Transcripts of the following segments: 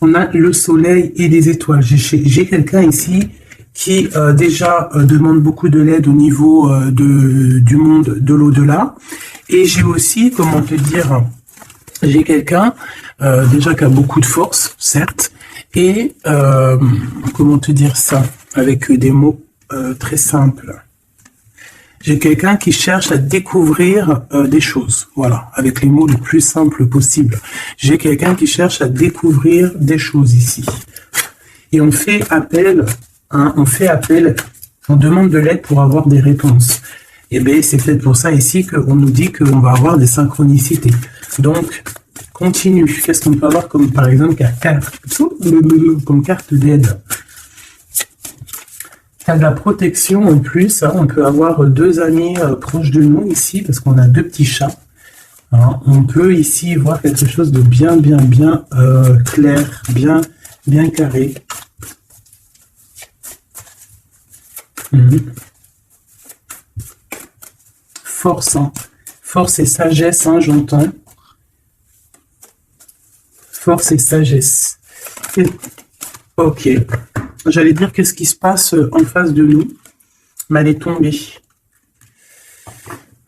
On a le soleil et les étoiles. J'ai quelqu'un ici qui déjà demande beaucoup de l'aide au niveau du monde de l'au-delà. Et j'ai aussi, comment te dire, j'ai quelqu'un déjà qui a beaucoup de force, certes, et comment te dire ça, avec des mots très simples. J'ai quelqu'un qui cherche à découvrir des choses, voilà, avec les mots les plus simples possibles. J'ai quelqu'un qui cherche à découvrir des choses ici. Et on fait appel, on demande de l'aide pour avoir des réponses. Et bien, c'est peut-être pour ça ici qu'on nous dit qu'on va avoir des synchronicités. Donc, continue. Qu'est-ce qu'on peut avoir comme, par exemple, comme carte d'aide? Il y a de la protection en plus, hein. On peut avoir deux amis proches de nous ici, parce qu'on a deux petits chats. Alors, on peut ici voir quelque chose de bien clair, bien carré. Force, hein. Force et sagesse, hein, j'entends. Force et sagesse. Ok. J'allais dire qu'est-ce qui se passe en face de nous, mais elle est tombée.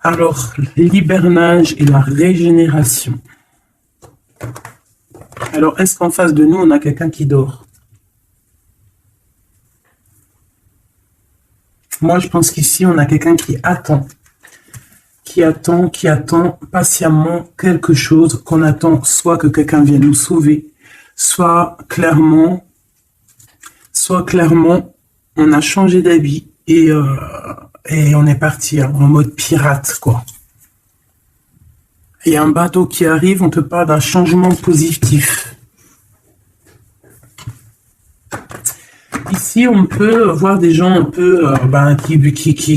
Alors, l'hibernage et la régénération. Alors, est-ce qu'en face de nous, on a quelqu'un qui dort? Moi, je pense qu'ici, on a quelqu'un qui attend patiemment quelque chose, qu'on attend soit que quelqu'un vienne nous sauver, soit clairement, on a changé d'habit et on est parti en mode pirate, quoi. Il y a un bateau qui arrive, on te parle d'un changement positif. Ici, on peut voir des gens un peu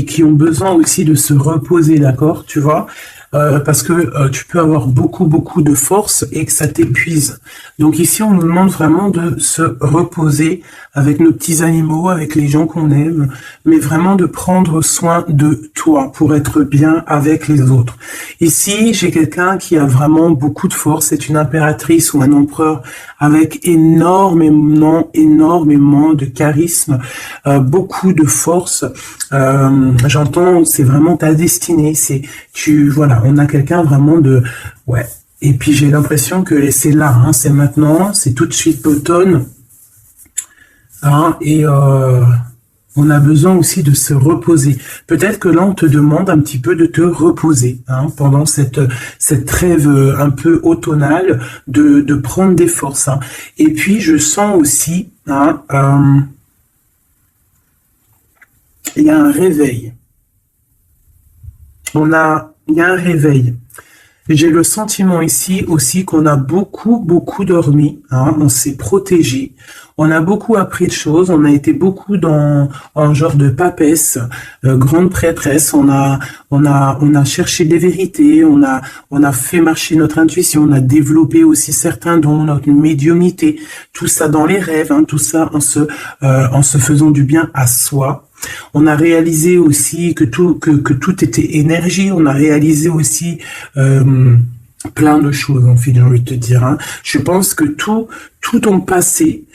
qui ont besoin aussi de se reposer, d'accord, tu vois, parce que tu peux avoir beaucoup de force et que ça t'épuise. Donc ici, on nous demande vraiment de se reposer avec nos petits animaux, avec les gens qu'on aime, mais vraiment de prendre soin de toi pour être bien avec les autres. Ici, j'ai quelqu'un qui a vraiment beaucoup de force, c'est une impératrice ou un empereur avec énormément de charisme, beaucoup de force. J'entends, c'est vraiment ta destinée, voilà, on a quelqu'un vraiment ouais. Et puis j'ai l'impression que c'est là, hein, c'est maintenant, c'est tout de suite l'automne, hein, et on a besoin aussi de se reposer. Peut-être que là, on te demande un petit peu de te reposer, hein, pendant cette trêve un peu automnale, de prendre des forces, hein. Et puis, je sens aussi, hein, il y a un réveil. Il y a un réveil. J'ai le sentiment ici aussi qu'on a beaucoup dormi, hein, on s'est protégé, on a beaucoup appris de choses, on a été beaucoup en genre de papesse, grande prêtresse, on a cherché des vérités, on a fait marcher notre intuition, on a développé aussi certains dons, notre médiumnité, tout ça dans les rêves, hein, tout ça en se faisant du bien à soi. On a réalisé aussi que tout était énergie. On a réalisé aussi plein de choses, en fait, j'ai envie de te dire, hein. Je pense que tout ton passé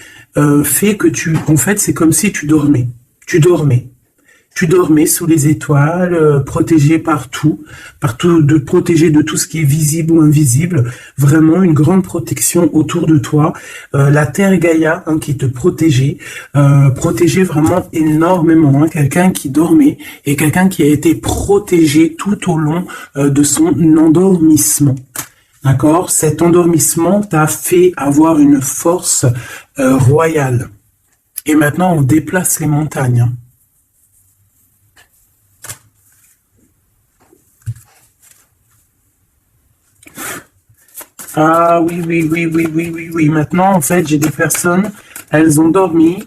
fait que en fait, c'est comme si tu dormais. Tu dormais sous les étoiles, protégé partout, protégé de tout ce qui est visible ou invisible. Vraiment une grande protection autour de toi. La Terre Gaïa, hein, qui te protégeait vraiment énormément, hein. Quelqu'un qui dormait et quelqu'un qui a été protégé tout au long de son endormissement. D'accord? Cet endormissement t'a fait avoir une force royale. Et maintenant, on déplace les montagnes, hein. Ah oui. Maintenant, en fait, j'ai des personnes, elles ont dormi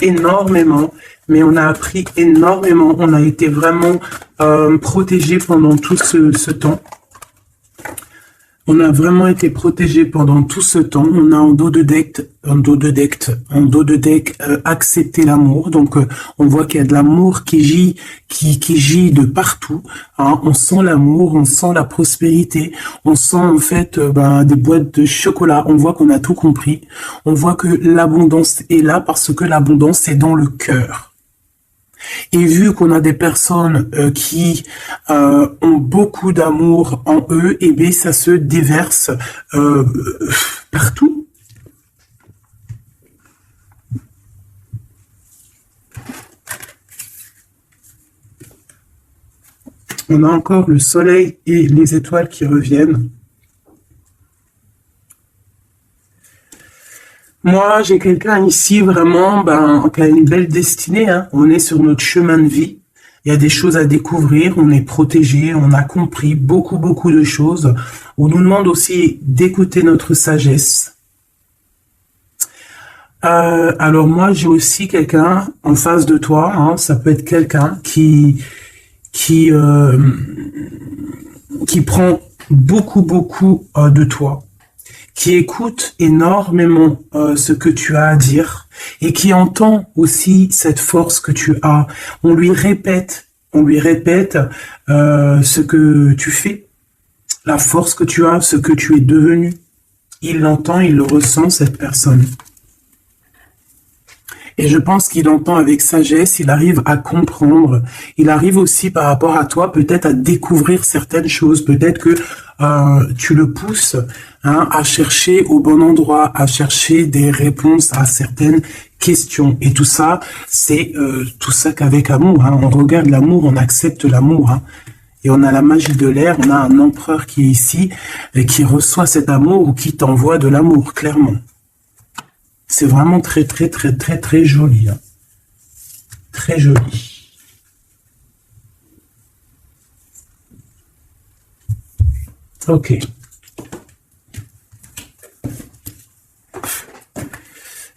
énormément, mais on a appris énormément. On a été vraiment protégés pendant tout ce temps. On a vraiment été protégé pendant tout ce temps. On a accepté l'amour. Donc, on voit qu'il y a de l'amour qui gît de partout. Hein. On sent l'amour, on sent la prospérité, on sent en fait des boîtes de chocolat. On voit qu'on a tout compris. On voit que l'abondance est là parce que l'abondance est dans le cœur. Et vu qu'on a des personnes qui ont beaucoup d'amour en eux, et bien ça se déverse partout. On a encore le soleil et les étoiles qui reviennent. Moi, j'ai quelqu'un ici vraiment qui a une belle destinée. Hein. On est sur notre chemin de vie. Il y a des choses à découvrir. On est protégé. On a compris beaucoup, beaucoup de choses. On nous demande aussi d'écouter notre sagesse. Alors moi, j'ai aussi quelqu'un en face de toi. Hein. Ça peut être quelqu'un qui prend beaucoup, beaucoup de toi, qui écoute énormément ce que tu as à dire et qui entend aussi cette force que tu as. On lui répète ce que tu fais, la force que tu as, ce que tu es devenu. Il l'entend, il le ressent, cette personne. Et je pense qu'il entend avec sagesse, il arrive à comprendre, il arrive aussi par rapport à toi peut-être à découvrir certaines choses, peut-être que tu le pousses à chercher au bon endroit, à chercher des réponses à certaines questions. Et tout ça, c'est tout ça qu'avec amour. Hein. On regarde l'amour, on accepte l'amour. Hein. Et on a la magie de l'air, on a un empereur qui est ici et qui reçoit cet amour ou qui t'envoie de l'amour, clairement. C'est vraiment très, très, très, très, très joli. Hein. Très joli. Ok.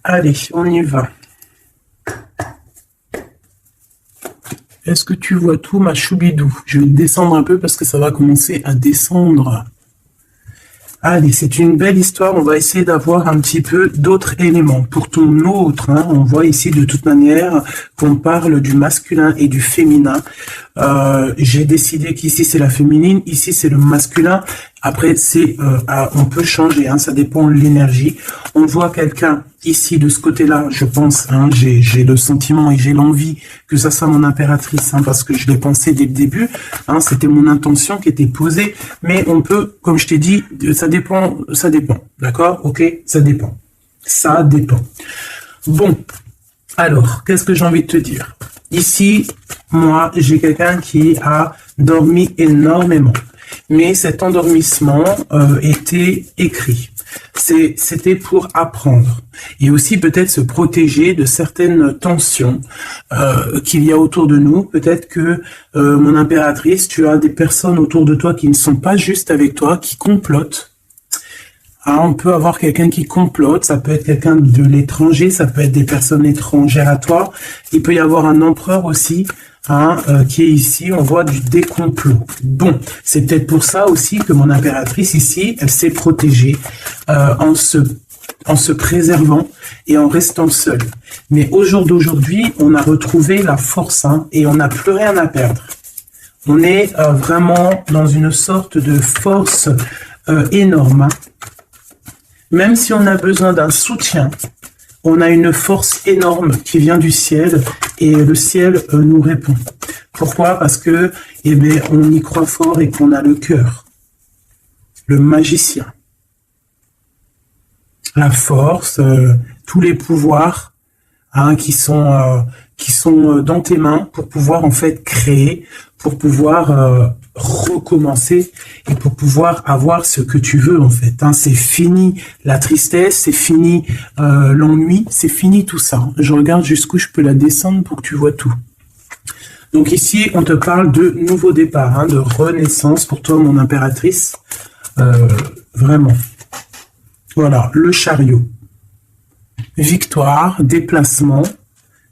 Allez, on y va. Est-ce que tu vois tout, ma choubidou? Je vais descendre un peu parce que ça va commencer à descendre. Allez, c'est une belle histoire. On va essayer d'avoir un petit peu d'autres éléments. Pour ton autre, hein, on voit ici de toute manière qu'on parle du masculin et du féminin. J'ai décidé qu'ici c'est la féminine, ici c'est le masculin. Après, on peut changer, hein, ça dépend de l'énergie. On voit quelqu'un ici de ce côté-là, je pense, hein, j'ai le sentiment et j'ai l'envie que ça soit mon impératrice, hein, parce que je l'ai pensé dès le début, hein, c'était mon intention qui était posée, mais on peut, comme je t'ai dit, ça dépend, d'accord, ok, ça dépend. Bon, alors, qu'est-ce que j'ai envie de te dire? Ici, moi, j'ai quelqu'un qui a dormi énormément. Mais cet endormissement était écrit. C'était pour apprendre. Et aussi peut-être se protéger de certaines tensions qu'il y a autour de nous. Peut-être que, mon impératrice, tu as des personnes autour de toi qui ne sont pas juste avec toi, qui complotent. Ah, on peut avoir quelqu'un qui complote, ça peut être quelqu'un de l'étranger, ça peut être des personnes étrangères à toi. Il peut y avoir un empereur aussi, qui est ici, on voit des complots. Bon, c'est peut-être pour ça aussi que mon impératrice ici, elle s'est protégée en se préservant et en restant seule. Mais au jour d'aujourd'hui, on a retrouvé la force et on n'a plus rien à perdre. On est vraiment dans une sorte de force énorme. Même si on a besoin d'un soutien, on a une force énorme qui vient du ciel et le ciel nous répond. Pourquoi? Parce que, on y croit fort et qu'on a le cœur. Le magicien. La force, tous les pouvoirs qui sont dans tes mains pour pouvoir en fait créer, pour pouvoir recommencer et pour pouvoir avoir ce que tu veux en fait. C'est fini la tristesse, c'est fini l'ennui, c'est fini tout ça. Je regarde jusqu'où je peux la descendre pour que tu vois tout. Donc ici, on te parle de nouveau départ, de renaissance pour toi, mon impératrice. Vraiment. Voilà, le chariot. Victoire, déplacement.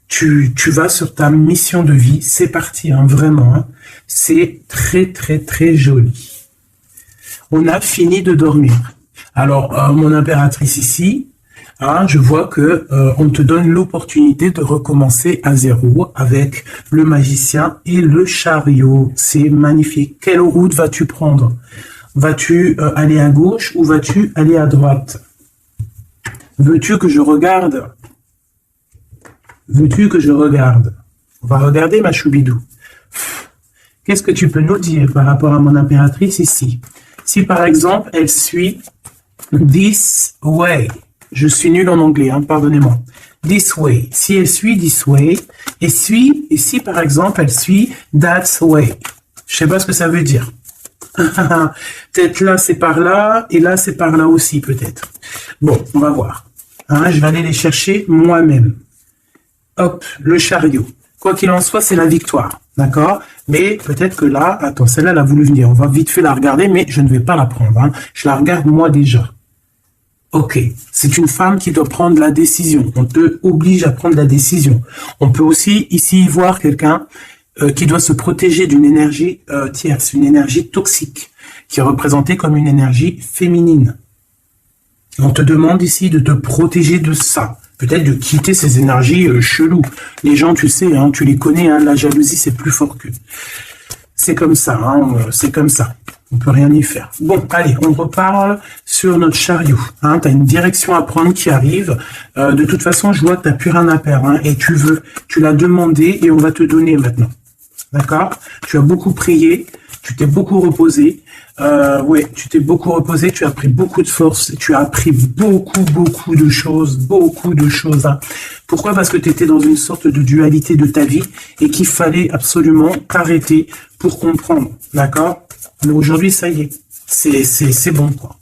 Tu vas sur ta mission de vie. C'est parti, vraiment. C'est très, très, très joli. On a fini de dormir. Alors, mon impératrice ici, hein, je vois que on te donne l'opportunité de recommencer à zéro avec le magicien et le chariot. C'est magnifique. Quelle route vas-tu prendre? Vas-tu aller à gauche ou vas-tu aller à droite? Veux-tu que je regarde? Veux-tu que je regarde? On va regarder ma choubidou. Qu'est-ce que tu peux nous dire par rapport à mon impératrice ici? Si par exemple, elle suit this way. Je suis nul en anglais, hein, pardonnez-moi. This way. Si elle suit this way, et si par exemple, elle suit that way. Je sais pas ce que ça veut dire. Peut-être là, c'est par là, et là, c'est par là aussi, peut-être. Bon, on va voir. Hein, je vais aller les chercher moi-même. Hop, le chariot. Quoi qu'il en soit, c'est la victoire. D'accord? Mais peut-être que là, attends, celle-là, elle a voulu venir. On va vite fait la regarder, mais je ne vais pas la prendre. Hein. Je la regarde moi déjà. Ok, c'est une femme qui doit prendre la décision. On te oblige à prendre la décision. On peut aussi ici voir quelqu'un qui doit se protéger d'une énergie tierce, une énergie toxique, qui est représentée comme une énergie féminine. On te demande ici de te protéger de ça. Peut-être de quitter ces énergies cheloues. Les gens, tu sais, hein, tu les connais, hein, la jalousie, c'est plus fort qu'eux. C'est comme ça, hein, c'est comme ça. On peut rien y faire. Bon, allez, on reparle sur notre chariot. Hein, tu as une direction à prendre qui arrive. De toute façon, je vois que tu n'as plus rien à perdre. Hein, et tu l'as demandé et on va te donner maintenant. D'accord? Tu as beaucoup prié, tu t'es beaucoup reposé. Ouais, tu t'es beaucoup reposé, tu as pris beaucoup de force, tu as appris beaucoup de choses, hein. Pourquoi? Parce que tu étais dans une sorte de dualité de ta vie et qu'il fallait absolument t'arrêter pour comprendre, d'accord? Mais aujourd'hui, ça y est, c'est bon, quoi.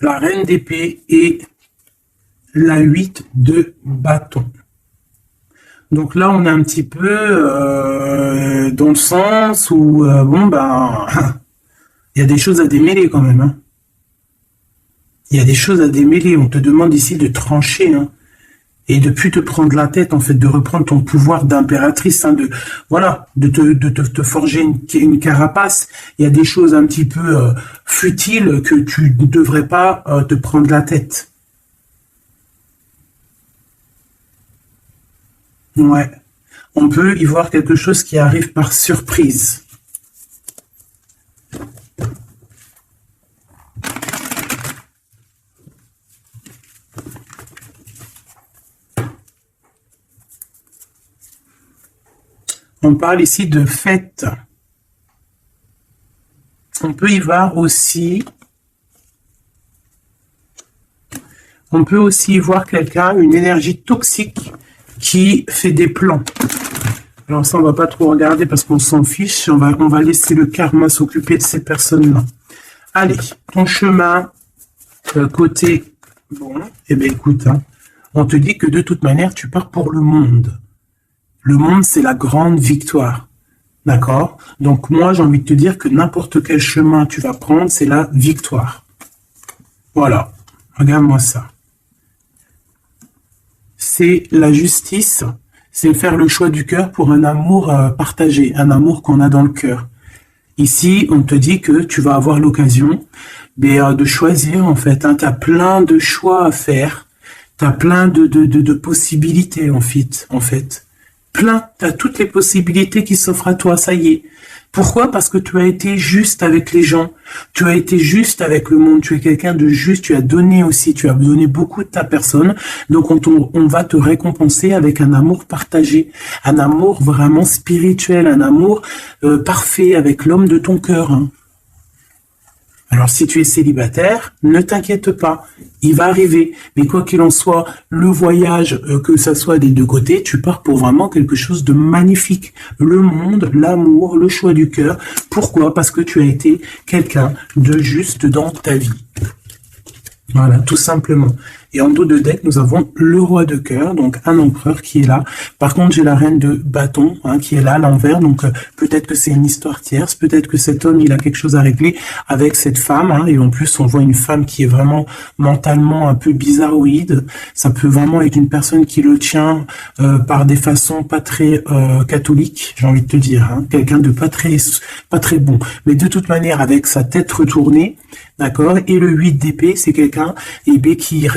La reine d'épée et la 8 de bâton. Donc là, on est un petit peu dans le sens où, bon, ben, il y a des choses à démêler quand même. Hein. Il y a des choses à démêler. On te demande ici de trancher, hein, et de plus te prendre la tête, en fait, de reprendre ton pouvoir d'impératrice, hein, de te forger une carapace. Il y a des choses un petit peu futiles que tu ne devrais pas te prendre la tête. Ouais, on peut y voir quelque chose qui arrive par surprise. On parle ici de fête. On peut y voir aussi... On peut aussi y voir quelqu'un, une énergie toxique qui fait des plans. Alors ça, on va pas trop regarder parce qu'on s'en fiche. On va laisser le karma s'occuper de ces personnes-là. Allez, ton chemin côté... Bon, eh bien écoute, hein, on te dit que de toute manière, tu pars pour le monde. Le monde, c'est la grande victoire. D'accord? Donc moi, j'ai envie de te dire que n'importe quel chemin tu vas prendre, c'est la victoire. Voilà. Regarde-moi ça. C'est la justice, c'est faire le choix du cœur pour un amour partagé, un amour qu'on a dans le cœur. Ici, on te dit que tu vas avoir l'occasion de choisir, en fait. Hein, tu as plein de choix à faire, tu as plein de possibilités, en fait. Plein, tu as toutes les possibilités qui s'offrent à toi, ça y est. Pourquoi? Parce que tu as été juste avec les gens, tu as été juste avec le monde, tu es quelqu'un de juste, tu as donné aussi, tu as donné beaucoup de ta personne, donc on va te récompenser avec un amour partagé, un amour vraiment spirituel, un amour parfait avec l'homme de ton cœur. Hein. Alors si tu es célibataire, ne t'inquiète pas, il va arriver. Mais quoi qu'il en soit, le voyage, que ça soit des deux côtés, tu pars pour vraiment quelque chose de magnifique. Le monde, l'amour, le choix du cœur. Pourquoi? Parce que tu as été quelqu'un de juste dans ta vie. Voilà, tout simplement. Et en dos de deck, nous avons le roi de cœur, donc un empereur qui est là. Par contre, j'ai la reine de bâton qui est là à l'envers. Donc peut-être que c'est une histoire tierce, peut-être que cet homme il a quelque chose à régler avec cette femme. Et en plus, on voit une femme qui est vraiment mentalement un peu bizarroïde. Ça peut vraiment être une personne qui le tient par des façons pas très catholiques, j'ai envie de te dire. Quelqu'un de pas très bon. Mais de toute manière, avec sa tête retournée, d'accord. Et le 8 d'épée, c'est quelqu'un qui,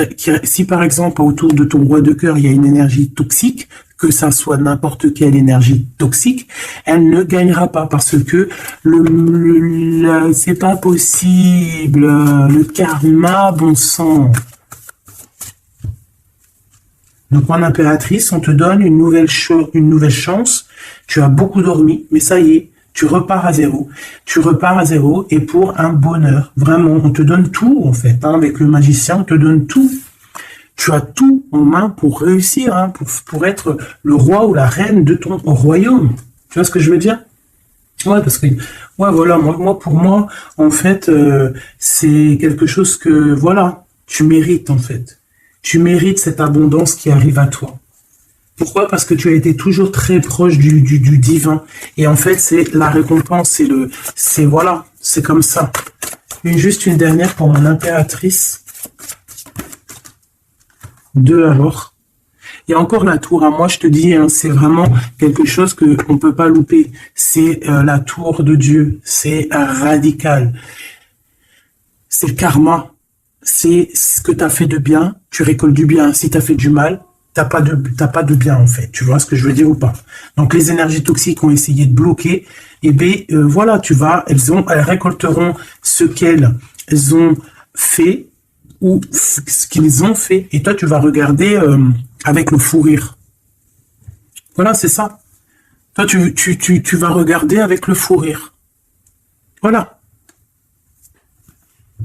si par exemple autour de ton roi de cœur, il y a une énergie toxique, que ça soit n'importe quelle énergie toxique, elle ne gagnera pas parce que c'est pas possible. Le karma, bon sang. Donc en impératrice, on te donne une nouvelle chance. Tu as beaucoup dormi, mais ça y est. Tu repars à zéro. Tu repars à zéro et pour un bonheur. Vraiment, on te donne tout en fait. Avec le magicien, on te donne tout. Tu as tout en main pour réussir, pour être le roi ou la reine de ton royaume. Tu vois ce que je veux dire? Ouais, parce que, ouais, voilà, pour moi, en fait, c'est quelque chose que, voilà, tu mérites en fait. Tu mérites cette abondance qui arrive à toi. Pourquoi? Parce que tu as été toujours très proche du divin. Et en fait, c'est la récompense, voilà, c'est comme ça. Juste une dernière pour mon impératrice. 2 alors. Et encore la tour, moi je te dis, c'est vraiment quelque chose qu'on ne peut pas louper. C'est la tour de Dieu. C'est radical. C'est le karma. C'est ce que tu as fait de bien, tu récoltes du bien. Si tu as fait du mal, t'as pas de bien en fait. Tu vois ce que je veux dire ou pas? Donc les énergies toxiques ont essayé de bloquer. Et voilà, elles récolteront ce qu'elles ont fait ou ce qu'ils ont fait. Et toi, tu vas regarder avec le fou rire. Voilà, c'est ça. Toi, tu vas regarder avec le fou rire. Voilà.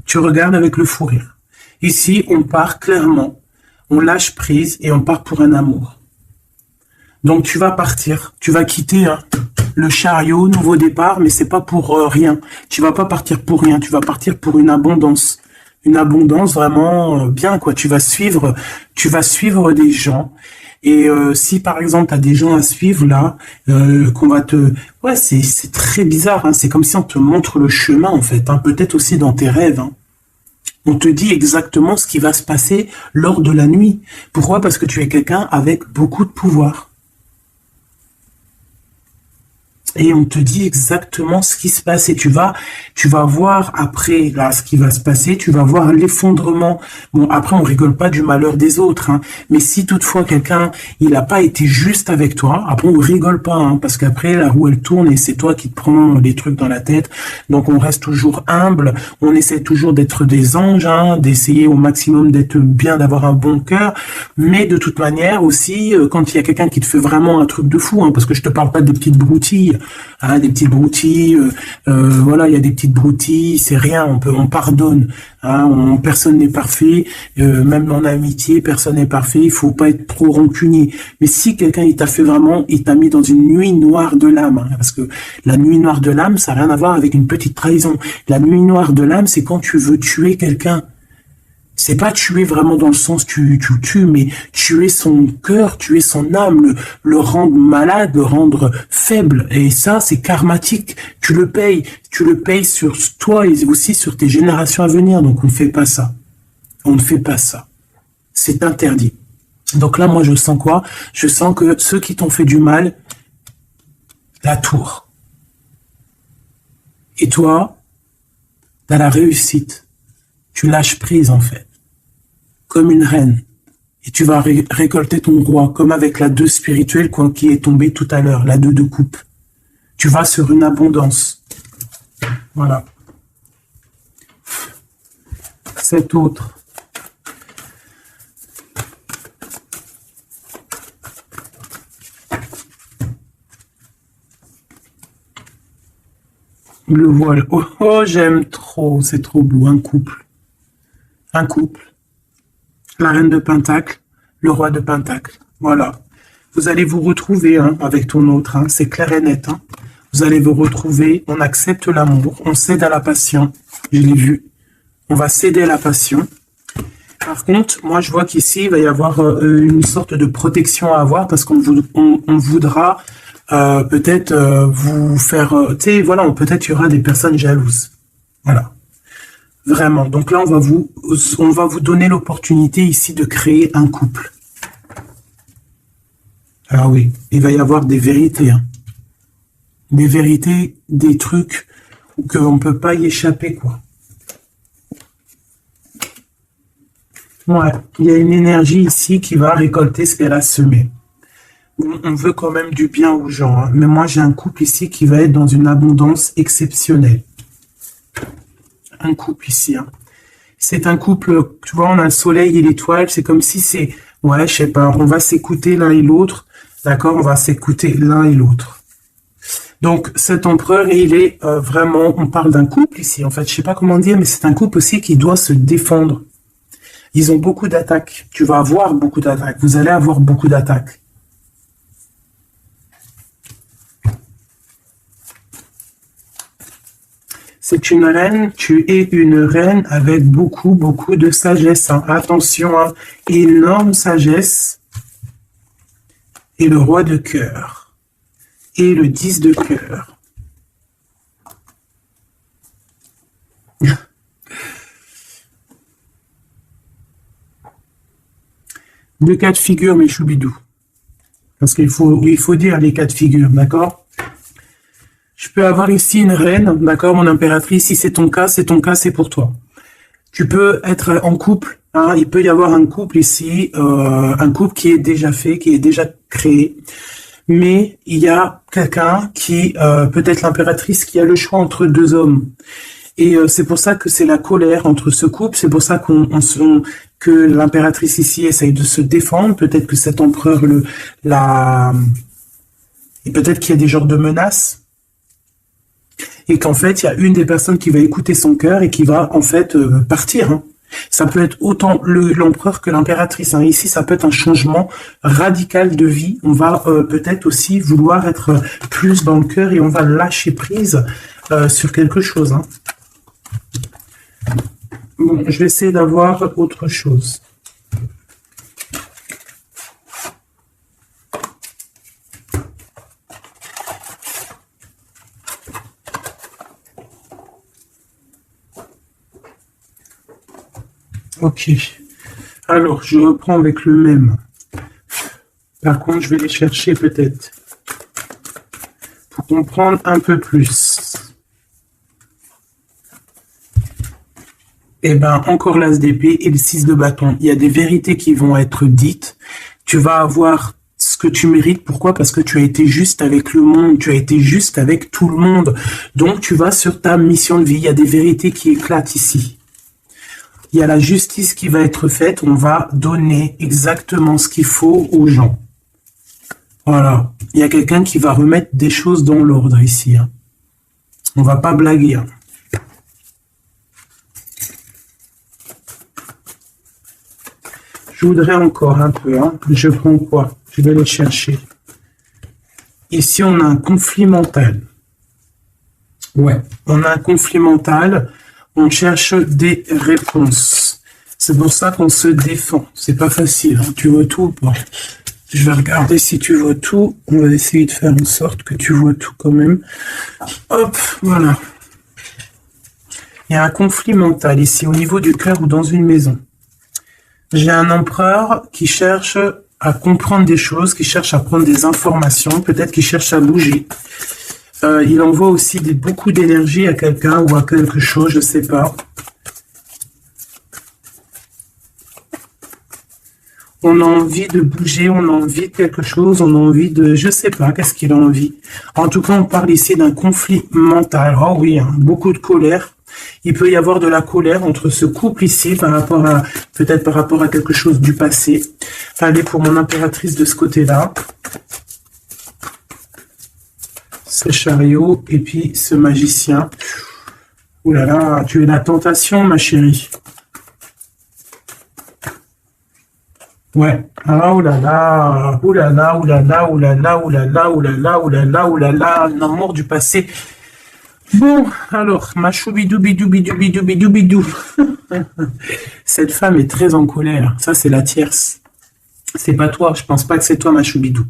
Tu regardes avec le fou rire. Ici, on part clairement. On lâche prise et on part pour un amour. Donc tu vas partir, tu vas quitter le chariot, nouveau départ, mais c'est pas pour rien. Tu vas pas partir pour rien, tu vas partir pour une abondance vraiment bien quoi. Tu vas suivre des gens. Et si par exemple tu as des gens à suivre là, qu'on va ouais c'est très bizarre. C'est comme si on te montre le chemin en fait. Peut-être aussi dans tes rêves. On te dit exactement ce qui va se passer lors de la nuit. Pourquoi? Parce que tu es quelqu'un avec beaucoup de pouvoir. Et on te dit exactement ce qui se passe. Et tu vas voir après là ce qui va se passer. Tu vas voir l'effondrement. Bon, après on rigole pas du malheur des autres. Mais si toutefois quelqu'un il n'a pas été juste avec toi, après on rigole pas. Parce qu'après la roue elle tourne et c'est toi qui te prends les trucs dans la tête. Donc on reste toujours humble. On essaie toujours d'être des anges, d'essayer au maximum d'être bien, d'avoir un bon cœur. Mais de toute manière aussi, quand il y a quelqu'un qui te fait vraiment un truc de fou, parce que je te parle pas des petites broutilles. Des petites broutilles, voilà, il y a des petites broutilles, c'est rien, on pardonne, personne n'est parfait, même en amitié, personne n'est parfait, il faut pas être trop rancunier. Mais si quelqu'un il t'a fait vraiment, il t'a mis dans une nuit noire de l'âme, parce que la nuit noire de l'âme, ça n'a rien à voir avec une petite trahison. La nuit noire de l'âme, c'est quand tu veux tuer quelqu'un. C'est pas tuer vraiment dans le sens tu tues, mais tuer son cœur, tuer son âme, le rendre malade, le rendre faible. Et ça, c'est karmatique. Tu le payes sur toi et aussi sur tes générations à venir. Donc on ne fait pas ça. On ne fait pas ça. C'est interdit. Donc là, moi, je sens quoi? Je sens que ceux qui t'ont fait du mal, la tour. Et toi, t'as la réussite. Tu lâches prise en fait, comme une reine. Et tu vas récolter ton roi, comme avec la 2 spirituelle qui est tombée tout à l'heure, la 2 de coupe. Tu vas sur une abondance. Voilà. Cet autre. Le voile. Oh, j'aime trop. C'est trop beau. Un couple. Un couple, la reine de Pentacle, le roi de Pentacle. Voilà. Vous allez vous retrouver avec ton autre. C'est clair et net. Vous allez vous retrouver. On accepte l'amour. On cède à la passion. Je l'ai vu. On va céder à la passion. Par contre, moi, je vois qu'ici, il va y avoir une sorte de protection à avoir parce on voudra peut-être vous faire... tu sais, voilà, peut-être il y aura des personnes jalouses. Voilà. Vraiment. Donc là, on va vous donner l'opportunité ici de créer un couple. Ah oui, il va y avoir des vérités. Hein. Des vérités, des trucs qu'on ne peut pas y échapper, quoi. Ouais, il y a une énergie ici qui va récolter ce qu'elle a semé. On veut quand même du bien aux gens, hein. Mais moi j'ai un couple ici qui va être dans une abondance exceptionnelle. Un couple ici, hein. C'est un couple, tu vois, on a le soleil et l'étoile, c'est comme si c'est, ouais, je sais pas, on va s'écouter l'un et l'autre, d'accord, on va s'écouter l'un et l'autre. Donc cet empereur, il est vraiment, on parle d'un couple ici, en fait, je sais pas comment dire, mais c'est un couple aussi qui doit se défendre. Ils ont beaucoup d'attaques. Tu vas avoir beaucoup d'attaques. Vous allez avoir beaucoup d'attaques. C'est une reine. Tu es une reine avec beaucoup, beaucoup de sagesse. Hein. Attention, hein. Énorme sagesse. Et le roi de cœur. Et le 10 de cœur. Deux cas de figure, mes choubidous. Parce qu'il faut dire les cas de figure, d'accord? Je peux avoir ici une reine, d'accord, mon impératrice. Si c'est ton cas, c'est pour toi. Tu peux être en couple. Hein, il peut y avoir un couple ici, un couple qui est déjà fait, qui est déjà créé. Mais il y a quelqu'un qui, peut-être l'impératrice, qui a le choix entre deux hommes. Et c'est pour ça que c'est la colère entre ce couple. C'est pour ça que l'impératrice ici essaye de se défendre. Peut-être que cet empereur et peut-être qu'il y a des genres de menaces. Et qu'en fait, il y a une des personnes qui va écouter son cœur et qui va en fait partir. Hein. Ça peut être autant l'empereur que l'impératrice. Hein. Ici, ça peut être un changement radical de vie. On va peut-être aussi vouloir être plus dans le cœur et on va lâcher prise sur quelque chose. Hein. Bon, je vais essayer d'avoir autre chose. Ok. Alors, je reprends avec le même. Par contre, je vais les chercher peut-être. Pour comprendre un peu plus. Eh ben, encore l'as d'épée et le 6 de bâton. Il y a des vérités qui vont être dites. Tu vas avoir ce que tu mérites. Pourquoi? Parce que tu as été juste avec le monde. Tu as été juste avec tout le monde. Donc, tu vas sur ta mission de vie. Il y a des vérités qui éclatent ici. Il y a la justice qui va être faite. On va donner exactement ce qu'il faut aux gens. Voilà. Il y a quelqu'un qui va remettre des choses dans l'ordre ici. Hein. On va pas blaguer. Hein. Je voudrais encore un peu. Hein. Je prends quoi? Je vais les chercher. Ici, on a un conflit mental. Ouais, on a un conflit mental. On cherche des réponses. C'est pour ça qu'on se défend. C'est pas facile. Hein. Tu vois tout ou pas? Je vais regarder si tu vois tout. On va essayer de faire en sorte que tu vois tout quand même. Hop, voilà. Il y a un conflit mental ici, au niveau du cœur ou dans une maison. J'ai un empereur qui cherche à comprendre des choses, qui cherche à prendre des informations, peut-être qu'il cherche à bouger. Il envoie aussi beaucoup d'énergie à quelqu'un ou à quelque chose, je ne sais pas. On a envie de bouger, on a envie de quelque chose, on a envie de... Je ne sais pas, qu'est-ce qu'il a envie. En tout cas, on parle ici d'un conflit mental. Oh oui, hein, beaucoup de colère. Il peut y avoir de la colère entre ce couple ici par rapport à, peut-être par rapport à quelque chose du passé. Allez, pour mon impératrice de ce côté-là. Ce chariot et puis ce magicien. Ouh là là, tu es la tentation, ma chérie. Ouais. Ah, ouh là là, ouh là là, ouh là là, ouh là là, ouh là là, ouh là là, ouh là là, ouh là là, l'amour du passé. Bon, alors, ma choubidou bidou bidou bidou bidou bidou. Cette femme est très en colère. Ça, c'est la tierce. C'est pas toi. Je pense pas que c'est toi, ma choubidou.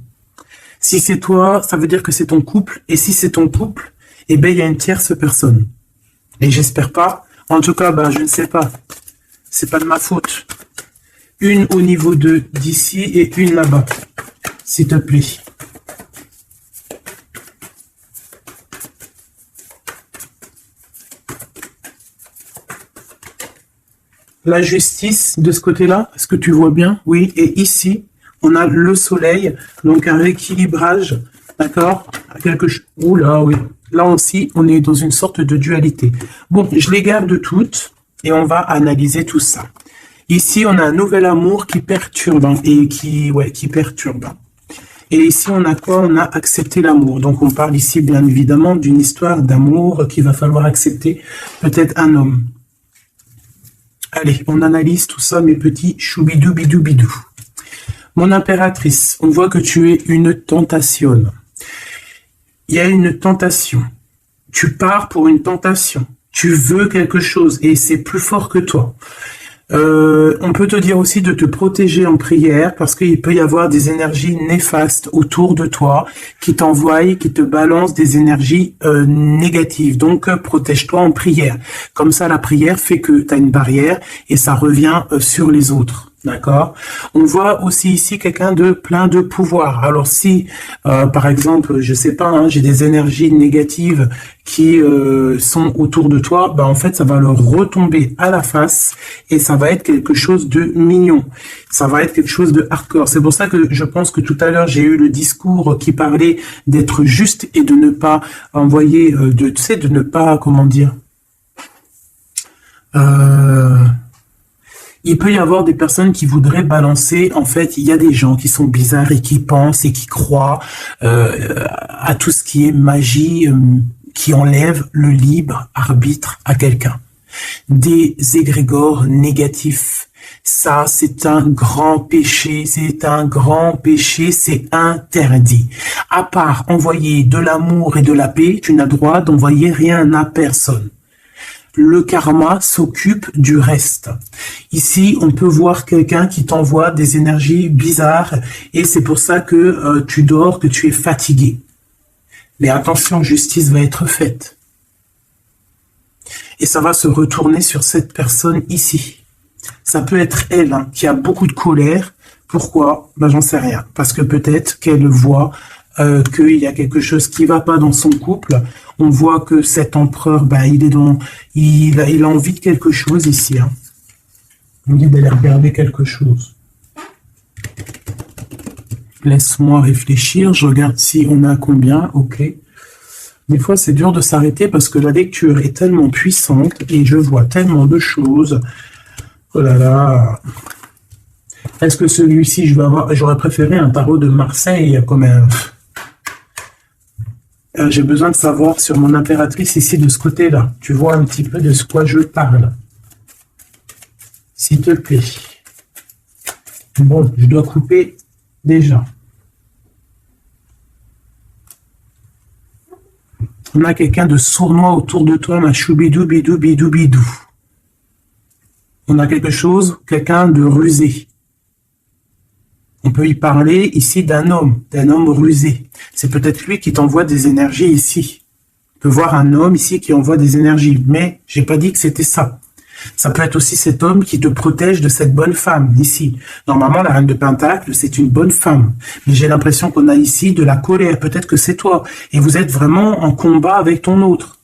Si c'est toi, ça veut dire que c'est ton couple. Et si c'est ton couple, eh ben, il y a une tierce personne. Et j'espère pas. En tout cas, ben, je ne sais pas. C'est pas de ma faute. Une au niveau de d'ici et une là-bas. S'il te plaît. La justice de ce côté-là, est-ce que tu vois bien? Oui, et ici, on a le soleil, donc un rééquilibrage, d'accord? Quelque chose. Oula, oui. Là aussi, on est dans une sorte de dualité. Bon, je les garde toutes et on va analyser tout ça. Ici, on a un nouvel amour qui perturbe et qui perturbe. Et ici, on a quoi? On a accepté l'amour. Donc, on parle ici, bien évidemment, d'une histoire d'amour qu'il va falloir accepter. Peut-être un homme. Allez, on analyse tout ça, mes petits choubidou-bidou-bidou. Mon impératrice, on voit que tu es une tentation. Il y a une tentation. Tu pars pour une tentation. Tu veux quelque chose et c'est plus fort que toi. On peut te dire aussi de te protéger en prière parce qu'il peut y avoir des énergies néfastes autour de toi qui t'envoient, qui te balancent des énergies négatives. Donc, protège-toi en prière. Comme ça, la prière fait que tu as une barrière et ça revient sur les autres. D'accord. On voit aussi ici quelqu'un de plein de pouvoir. Alors si, par exemple, je sais pas, hein, j'ai des énergies négatives qui sont autour de toi, ben en fait, ça va leur retomber à la face et ça va être quelque chose de mignon. Ça va être quelque chose de hardcore. C'est pour ça que je pense que tout à l'heure, j'ai eu le discours qui parlait d'être juste et de ne pas envoyer, de ne pas, comment dire, il peut y avoir des personnes qui voudraient balancer, en fait, il y a des gens qui sont bizarres et qui pensent et qui croient à tout ce qui est magie, qui enlève le libre arbitre à quelqu'un. Des égrégores négatifs. Ça, c'est un grand péché, c'est interdit. À part envoyer de l'amour et de la paix, tu n'as droit d'envoyer rien à personne. Le karma s'occupe du reste. Ici, on peut voir quelqu'un qui t'envoie des énergies bizarres et c'est pour ça que tu dors, que tu es fatigué. Mais attention, justice va être faite. Et ça va se retourner sur cette personne ici. Ça peut être elle hein, qui a beaucoup de colère. Pourquoi? Ben, j'en sais rien. Parce que peut-être qu'elle voit qu'il y a quelque chose qui va pas dans son couple. On voit que cet empereur, ben, il a envie de quelque chose ici. Hein. On dit d'aller regarder quelque chose. Laisse-moi réfléchir. Je regarde si on a combien. Ok. Des fois, c'est dur de s'arrêter parce que la lecture est tellement puissante et je vois tellement de choses. Oh là là. Est-ce que celui-ci, j'aurais préféré un tarot de Marseille comme un... J'ai besoin de savoir sur mon impératrice ici de ce côté-là. Tu vois un petit peu de ce quoi je parle. S'il te plaît. Bon, je dois couper déjà. On a quelqu'un de sournois autour de toi, ma choubidou, bidou, bidou, bidou. On a quelque chose, quelqu'un de rusé. On peut y parler ici d'un homme rusé. C'est peut-être lui qui t'envoie des énergies ici. On peut voir un homme ici qui envoie des énergies, mais j'ai pas dit que c'était ça. Ça peut être aussi cet homme qui te protège de cette bonne femme ici. Normalement, la reine de Pentacle, c'est une bonne femme. Mais j'ai l'impression qu'on a ici de la colère. Peut-être que c'est toi. Et vous êtes vraiment en combat avec ton autre.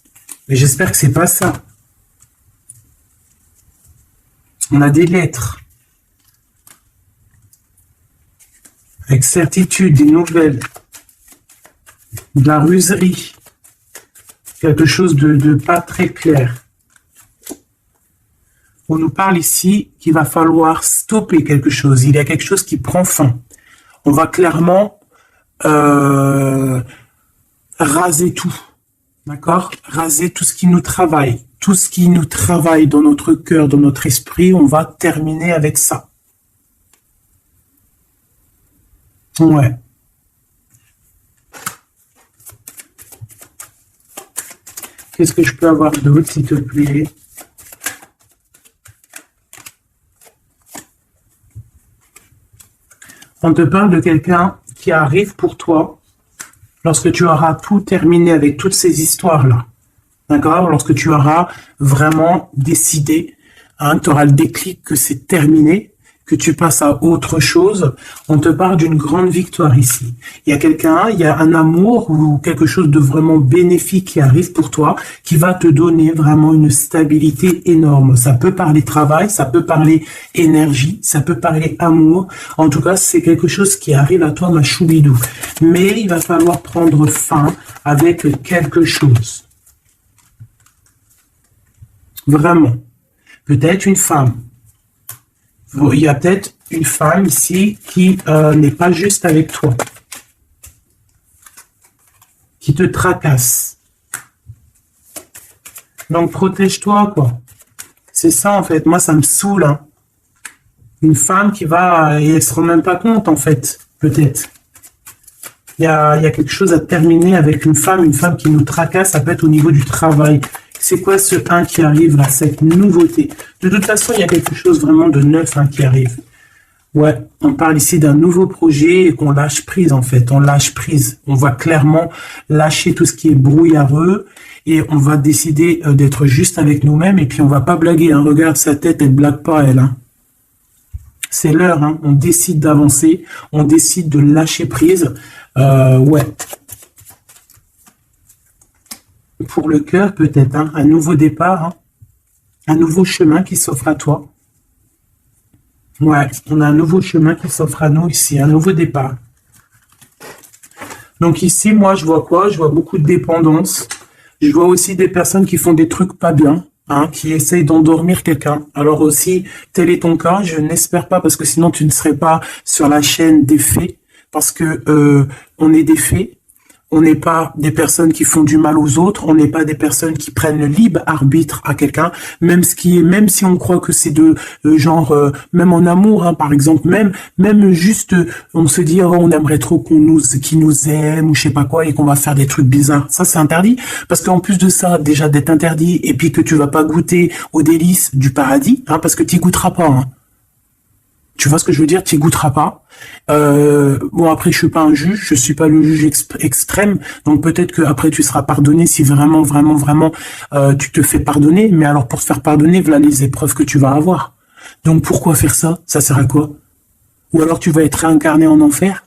Mais j'espère que c'est pas ça. On a des lettres. Avec certitude, des nouvelles, de la ruserie, quelque chose de pas très clair. On nous parle ici qu'il va falloir stopper quelque chose. Il y a quelque chose qui prend fin. On va clairement raser tout, d'accord? Raser tout ce qui nous travaille. Tout ce qui nous travaille dans notre cœur, dans notre esprit, on va terminer avec ça. Ouais. Qu'est-ce que je peux avoir d'autre, s'il te plaît? On te parle de quelqu'un qui arrive pour toi lorsque tu auras tout terminé avec toutes ces histoires-là. D'accord? Lorsque tu auras vraiment décidé, hein, tu auras le déclic que c'est terminé, que tu passes à autre chose, on te parle d'une grande victoire ici. Il y a quelqu'un, il y a un amour ou quelque chose de vraiment bénéfique qui arrive pour toi, qui va te donner vraiment une stabilité énorme. Ça peut parler travail, ça peut parler énergie, ça peut parler amour. En tout cas, c'est quelque chose qui arrive à toi, ma choubidou. Mais il va falloir prendre fin avec quelque chose. Vraiment. Peut-être une femme. Il y a peut-être une femme ici qui n'est pas juste avec toi, qui te tracasse. Donc protège-toi, quoi. C'est ça, en fait. Moi, ça me saoule, hein. Une femme qui va, et elle se rend même pas compte, en fait, peut-être. Il y a quelque chose à terminer avec une femme qui nous tracasse, ça peut être au niveau du travail. C'est quoi ce 1 qui arrive là, cette nouveauté? De toute façon, il y a quelque chose vraiment de neuf qui arrive. Ouais, on parle ici d'un nouveau projet et qu'on lâche prise en fait. On lâche prise. On va clairement lâcher tout ce qui est brouillareux et on va décider d'être juste avec nous-mêmes et puis on va pas blaguer. Hein. Regarde sa tête, elle blague pas elle. Hein. C'est l'heure. Hein. On décide d'avancer. On décide de lâcher prise. Ouais. Pour le cœur, peut-être, hein, un nouveau départ, hein, un nouveau chemin qui s'offre à toi. Ouais, on a un nouveau chemin qui s'offre à nous ici, un nouveau départ. Donc ici, moi, je vois quoi? Je vois beaucoup de dépendance. Je vois aussi des personnes qui font des trucs pas bien, hein, qui essayent d'endormir quelqu'un. Alors aussi, tel est ton cas, je n'espère pas, parce que sinon tu ne serais pas sur la chaîne des faits, parce que on est des faits. On n'est pas des personnes qui font du mal aux autres, on n'est pas des personnes qui prennent le libre arbitre à quelqu'un, même si on croit que c'est de genre même en amour, hein, par exemple, même juste on se dit oh, on aimerait trop qu'il nous aime ou je sais pas quoi et qu'on va faire des trucs bizarres. Ça c'est interdit parce qu'en plus de ça, déjà d'être interdit et puis que tu vas pas goûter aux délices du paradis, hein, parce que tu goûteras pas. Hein. Tu vois ce que je veux dire? Tu goûteras pas. Bon, après, je suis pas un juge, je suis pas le juge extrême, donc peut-être que après tu seras pardonné si vraiment, tu te fais pardonner. Mais alors, pour te faire pardonner, voilà les épreuves que tu vas avoir. Donc, pourquoi faire ça? Ça sert à quoi? Ou alors, tu vas être réincarné en enfer?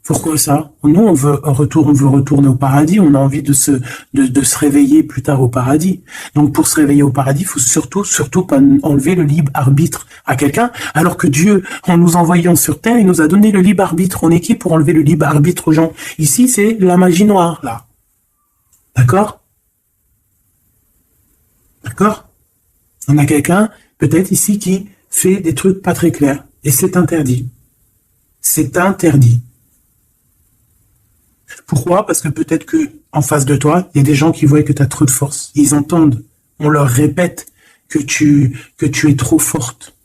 Pourquoi ça? Nous, on veut retourner au paradis. On a envie de se réveiller plus tard au paradis. Donc, pour se réveiller au paradis, il faut surtout pas enlever le libre arbitre à quelqu'un. Alors que Dieu, en nous envoyant sur terre, il nous a donné le libre arbitre. On est qui pour enlever le libre arbitre aux gens? Ici, c'est la magie noire, là. D'accord? D'accord? On a quelqu'un, peut-être ici, qui fait des trucs pas très clairs. Et c'est interdit. C'est interdit. Pourquoi? Parce que peut-être que en face de toi, il y a des gens qui voient que tu as trop de force. Ils entendent, on leur répète que tu es trop forte.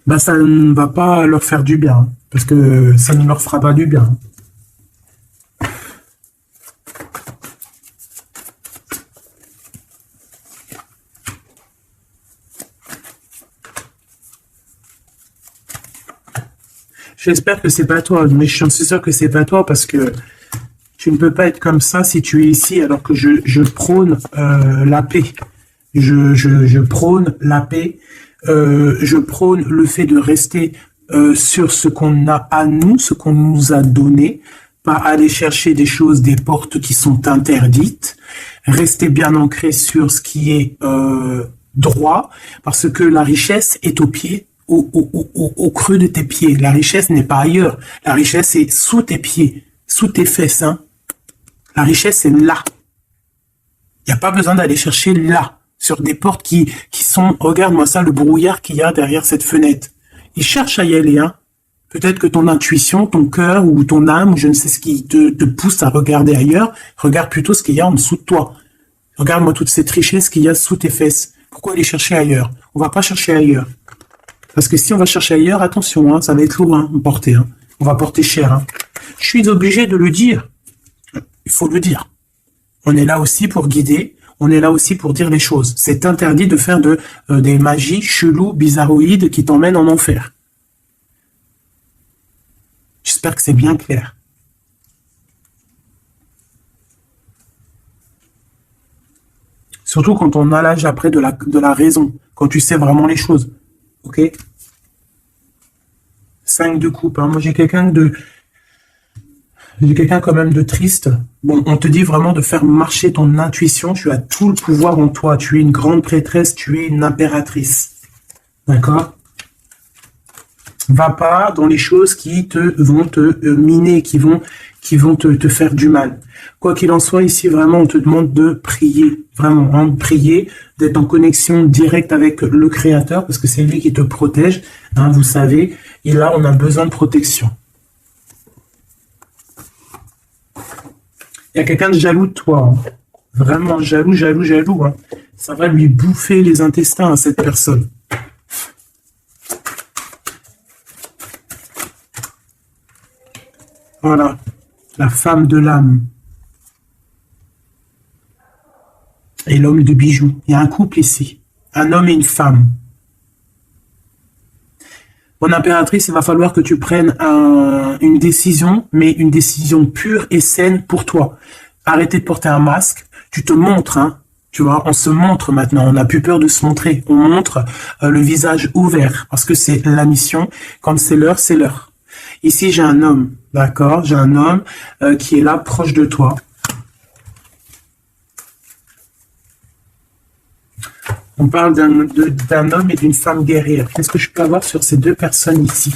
Ben, ça ne va pas leur faire du bien, parce que ça ne leur fera pas du bien. J'espère que c'est pas toi, mais je suis sûr que c'est pas toi parce que tu ne peux pas être comme ça si tu es ici alors que je prône la paix. Je prône la paix. Je prône le fait de rester sur ce qu'on a à nous, ce qu'on nous a donné, pas aller chercher des choses, des portes qui sont interdites. Rester bien ancré sur ce qui est droit, parce que la richesse est au pied. Au creux de tes pieds. La richesse n'est pas ailleurs. La richesse est sous tes pieds, sous tes fesses. Hein. La richesse est là. Il n'y a pas besoin d'aller chercher là, sur des portes qui sont... Regarde-moi ça, le brouillard qu'il y a derrière cette fenêtre. Il cherche à y aller. Hein. Peut-être que ton intuition, ton cœur ou ton âme, ou je ne sais ce qui te pousse à regarder ailleurs, regarde plutôt ce qu'il y a en dessous de toi. Regarde-moi toute cette richesse qu'il y a sous tes fesses. Pourquoi aller chercher ailleurs? On va pas chercher ailleurs. Parce que si on va chercher ailleurs, attention, hein, ça va être lourd à porter. Hein. On va porter cher. Hein. Je suis obligé de le dire. Il faut le dire. On est là aussi pour guider. On est là aussi pour dire les choses. C'est interdit de faire des magies cheloues, bizarroïdes qui t'emmènent en enfer. J'espère que c'est bien clair. Surtout quand on a l'âge après de la raison, quand tu sais vraiment les choses. Ok? 5 de coupe. Hein. Moi, j'ai quelqu'un quand même de triste. Bon, on te dit vraiment de faire marcher ton intuition. Tu as tout le pouvoir en toi. Tu es une grande prêtresse. Tu es une impératrice. D'accord? Va pas dans les choses qui vont te miner, qui vont te faire du mal. Quoi qu'il en soit, ici, vraiment, on te demande de prier. Vraiment, hein, prier, d'être en connexion directe avec le Créateur, parce que c'est lui qui te protège, hein, vous savez. Et là, on a besoin de protection. Il y a quelqu'un de jaloux de toi. Hein. Vraiment jaloux, jaloux, jaloux. Hein. Ça va lui bouffer les intestins à cette personne. Voilà, la femme de l'âme et l'homme de bijoux. Il y a un couple ici, un homme et une femme. Mon impératrice, il va falloir que tu prennes une décision, mais une décision pure et saine pour toi. Arrêtez de porter un masque, tu te montres, hein. Tu vois, on se montre maintenant, on n'a plus peur de se montrer. On montre le visage ouvert, parce que c'est la mission. Quand c'est l'heure, c'est l'heure. Ici, j'ai un homme, d'accord? J'ai un homme qui est là, proche de toi. On parle d'un homme et d'une femme guerrière. Qu'est-ce que je peux avoir sur ces deux personnes ici?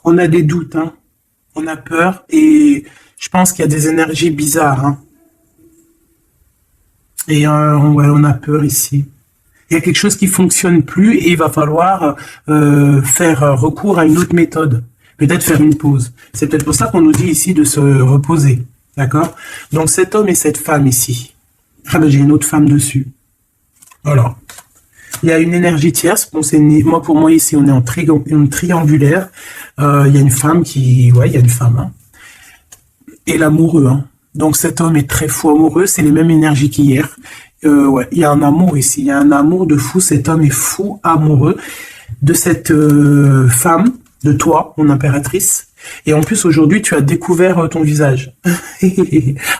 On a des doutes, hein. On a peur et je pense qu'il y a des énergies bizarres. Hein. Et ouais, on a peur ici. Il y a quelque chose qui fonctionne plus et il va falloir faire recours à une autre méthode. Peut-être faire une pause. C'est peut-être pour ça qu'on nous dit ici de se reposer. D'accord? Donc cet homme et cette femme ici. Ah ben j'ai une autre femme dessus. Voilà. Il y a une énergie tierce. Bon, pour moi ici, on est en triangulaire. Il y a une femme ouais, il y a une femme. Hein. Et l'amoureux. Hein. Donc cet homme est très fou amoureux. C'est les mêmes énergies qu'hier. Ouais, il y a un amour ici. Il y a un amour de fou. Cet homme est fou amoureux de cette femme, de toi, mon impératrice. Et en plus, aujourd'hui, tu as découvert ton visage.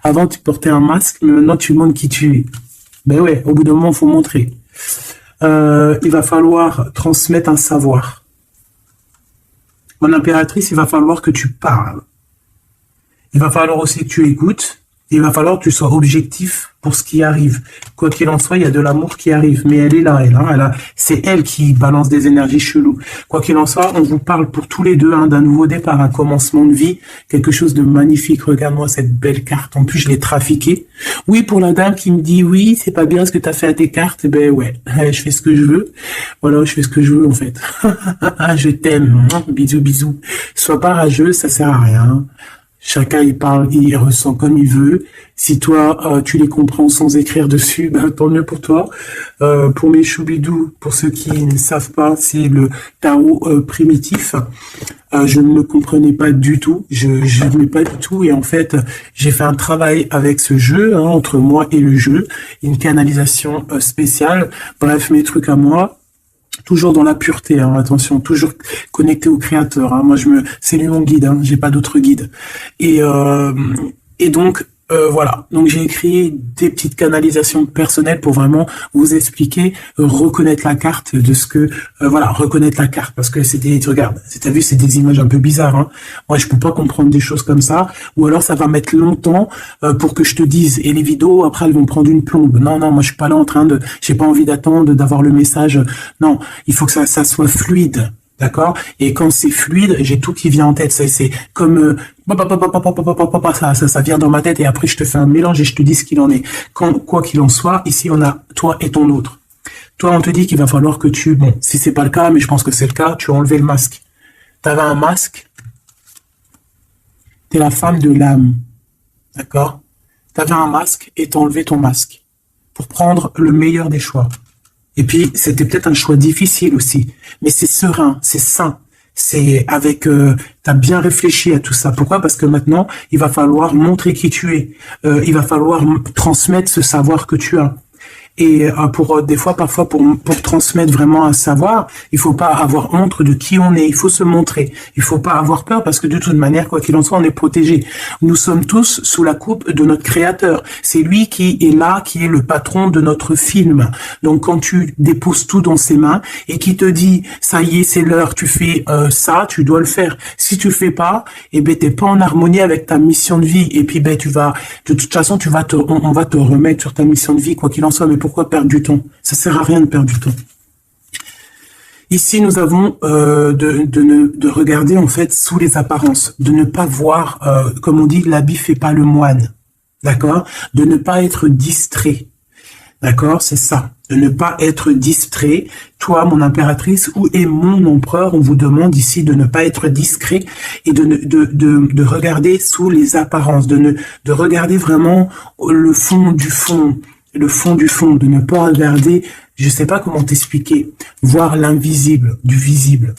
Avant, tu portais un masque, mais maintenant, tu montres qui tu es. Ben ouais, au bout d'un moment, il faut montrer. Il va falloir transmettre un savoir. Mon impératrice, il va falloir que tu parles. Il va falloir aussi que tu écoutes. Il va falloir que tu sois objectif pour ce qui arrive. Quoi qu'il en soit, il y a de l'amour qui arrive. Mais elle est là, c'est elle qui balance des énergies cheloues. Quoi qu'il en soit, on vous parle pour tous les deux hein, d'un nouveau départ, un commencement de vie, quelque chose de magnifique. Regarde-moi cette belle carte. En plus, je l'ai trafiquée. Oui, pour la dame qui me dit, oui, c'est pas bien ce que tu as fait à tes cartes. Ben ouais, je fais ce que je veux. Voilà, je fais ce que je veux en fait. Je t'aime. Bisous, bisous. Sois pas rageux, ça sert à rien. Chacun il parle, il ressent comme il veut. Si toi tu les comprends sans écrire dessus, ben tant mieux pour toi. Pour mes choubidous, pour ceux qui ne savent pas, c'est le tarot primitif. Je ne le comprenais pas du tout, je n'aimais pas du tout et en fait j'ai fait un travail avec ce jeu hein, entre moi et le jeu, une canalisation spéciale. Bref, mes trucs à moi. Toujours dans la pureté, hein, attention, toujours connecté au créateur. Hein. Moi, c'est lui mon guide, hein, j'ai pas d'autre guide. Et donc voilà. Donc j'ai écrit des petites canalisations personnelles pour vraiment vous expliquer, reconnaître la carte de ce que voilà, reconnaître la carte parce que regarde, t'as vu, c'est des images un peu bizarres. Hein. Moi, je peux pas comprendre des choses comme ça, ou alors ça va mettre longtemps pour que je te dise. Et les vidéos après, elles vont prendre une plombe. Non, moi je suis pas là en train j'ai pas envie d'attendre, d'avoir le message. Non, il faut que ça soit fluide. D'accord? Et quand c'est fluide, j'ai tout qui vient en tête. C'est comme ça vient dans ma tête et après je te fais un mélange et je te dis ce qu'il en est. Quoi qu'il en soit, ici on a toi et ton autre. Toi, on te dit qu'il va falloir que bon, si c'est pas le cas, mais je pense que c'est le cas, tu as enlevé le masque. T'avais un masque. T'es la femme de l'âme. D'accord? T'avais un masque et t'as enlevé ton masque pour prendre le meilleur des choix. Et puis, c'était peut-être un choix difficile aussi, mais c'est serein, c'est sain. C'est avec, t'as bien réfléchi à tout ça. Pourquoi? Parce que maintenant, il va falloir montrer qui tu es. Il va falloir transmettre ce savoir que tu as. Et des fois, parfois, pour transmettre vraiment un savoir, il faut pas avoir honte de qui on est. Il faut se montrer. Il faut pas avoir peur parce que de toute manière, quoi qu'il en soit, on est protégé. Nous sommes tous sous la coupe de notre Créateur. C'est lui qui est là, qui est le patron de notre film. Donc, quand tu déposes tout dans ses mains et qui te dit, ça y est, c'est l'heure, tu fais ça, tu dois le faire. Si tu le fais pas, eh ben, t'es pas en harmonie avec ta mission de vie. Et puis, ben, de toute façon, on va te remettre sur ta mission de vie, quoi qu'il en soit. Mais pourquoi perdre du temps? Ça sert à rien de perdre du temps. Ici, nous avons de regarder en fait sous les apparences, de ne pas voir, comme on dit, l'habit fait pas le moine, d'accord? De ne pas être distrait, d'accord? C'est ça, de ne pas être distrait. Toi, mon impératrice, où est mon empereur? On vous demande ici de ne pas être discret et de regarder sous les apparences, de regarder vraiment le fond du fond. Le fond du fond, de ne pas regarder, je sais pas comment t'expliquer, voir l'invisible du visible.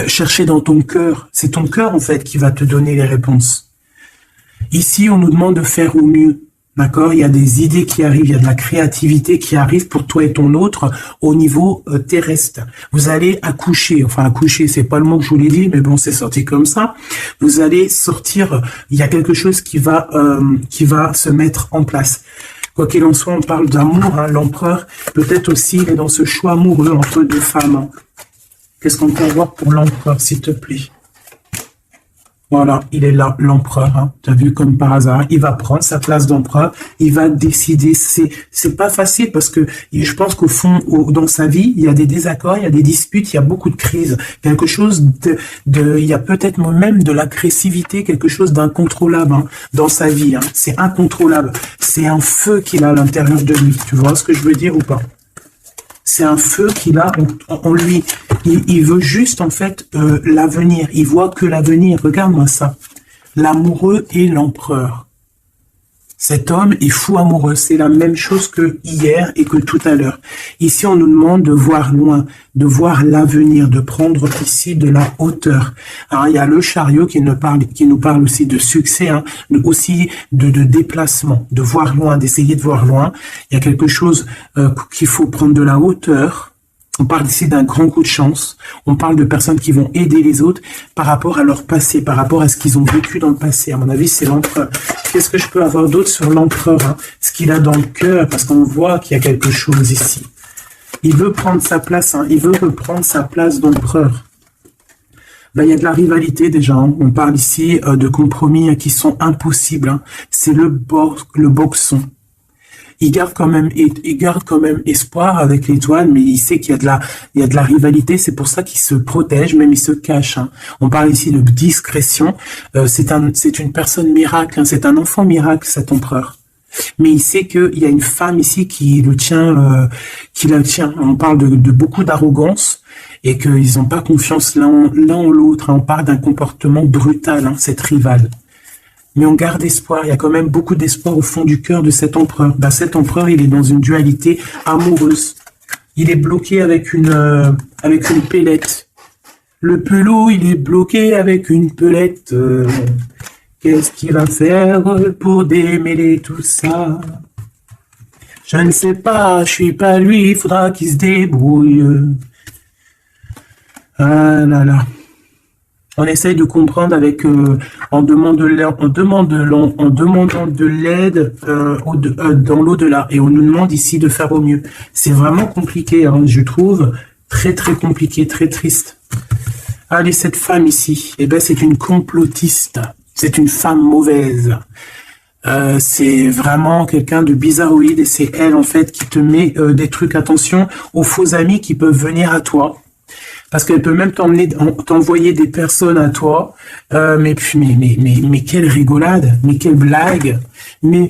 Chercher dans ton cœur, c'est ton cœur en fait qui va te donner les réponses. Ici, on nous demande de faire au mieux, d'accord? Il y a des idées qui arrivent, il y a de la créativité qui arrive pour toi et ton autre au niveau terrestre. Vous allez accoucher, enfin accoucher, c'est pas le mot que je voulais dire, mais bon, c'est sorti comme ça. Vous allez sortir, il y a quelque chose qui va se mettre en place. Quoi qu'il en soit, on parle d'amour, hein, l'empereur, peut-être aussi, il est dans ce choix amoureux entre deux femmes. Hein. Qu'est-ce qu'on peut avoir pour l'empereur, s'il te plaît? Voilà, il est là, l'empereur, hein. Tu as vu comme par hasard, il va prendre sa place d'empereur, il va décider. C'est pas facile parce que je pense qu'au fond, dans sa vie, il y a des désaccords, il y a des disputes, il y a beaucoup de crises. Quelque chose il y a peut-être même de l'agressivité, quelque chose d'incontrôlable hein, dans sa vie. Hein. C'est incontrôlable. C'est un feu qu'il a à l'intérieur de lui. Tu vois ce que je veux dire ou pas? C'est un feu qu'il a en lui. Il veut juste, en fait, l'avenir. Il voit que l'avenir. Regarde-moi ça. L'amoureux et l'empereur. Cet homme est fou amoureux. C'est la même chose que hier et que tout à l'heure. Ici, on nous demande de voir loin, de voir l'avenir, de prendre ici de la hauteur. Alors, il y a le chariot qui nous parle aussi de succès, hein, aussi de déplacement, de voir loin, d'essayer de voir loin. Il y a quelque chose qu'il faut prendre de la hauteur. On parle ici d'un grand coup de chance. On parle de personnes qui vont aider les autres par rapport à leur passé, par rapport à ce qu'ils ont vécu dans le passé. À mon avis, c'est l'empereur. Qu'est-ce que je peux avoir d'autre sur l'empereur hein? Ce qu'il a dans le cœur, parce qu'on voit qu'il y a quelque chose ici. Il veut prendre sa place, hein. Il veut reprendre sa place d'empereur. Ben, il y a de la rivalité déjà. Hein. On parle ici de compromis qui sont impossibles. Hein. C'est le boxon. Il garde quand même espoir avec l'étoile, mais il sait qu'il y a de la rivalité. C'est pour ça qu'il se protège, même il se cache. Hein. On parle ici de discrétion. C'est une personne miracle. Hein. C'est un enfant miracle, cet empereur. Mais il sait qu'il y a une femme ici qui la tient. On parle de beaucoup d'arrogance et qu'ils n'ont pas confiance l'un en l'autre. Hein. On parle d'un comportement brutal, hein, cette rivale. Mais on garde espoir, il y a quand même beaucoup d'espoir au fond du cœur de cet empereur. Ben, cet empereur, il est dans une dualité amoureuse. Il est bloqué avec une pellette. Le pelot, il est bloqué avec une pelette. Qu'est-ce qu'il va faire pour démêler tout ça? Je ne sais pas, je suis pas lui, il faudra qu'il se débrouille. Ah là là. On essaye de comprendre avec en demandant de l'aide dans l'au-delà et on nous demande ici de faire au mieux. C'est vraiment compliqué, hein, je trouve très très compliqué, très triste. Allez, cette femme ici, eh ben c'est une complotiste, c'est une femme mauvaise. C'est vraiment quelqu'un de bizarroïde et c'est elle en fait qui te met des trucs. Attention aux faux amis qui peuvent venir à toi. Parce qu'elle peut même t'envoyer des personnes à toi, mais quelle rigolade, mais quelle blague, mais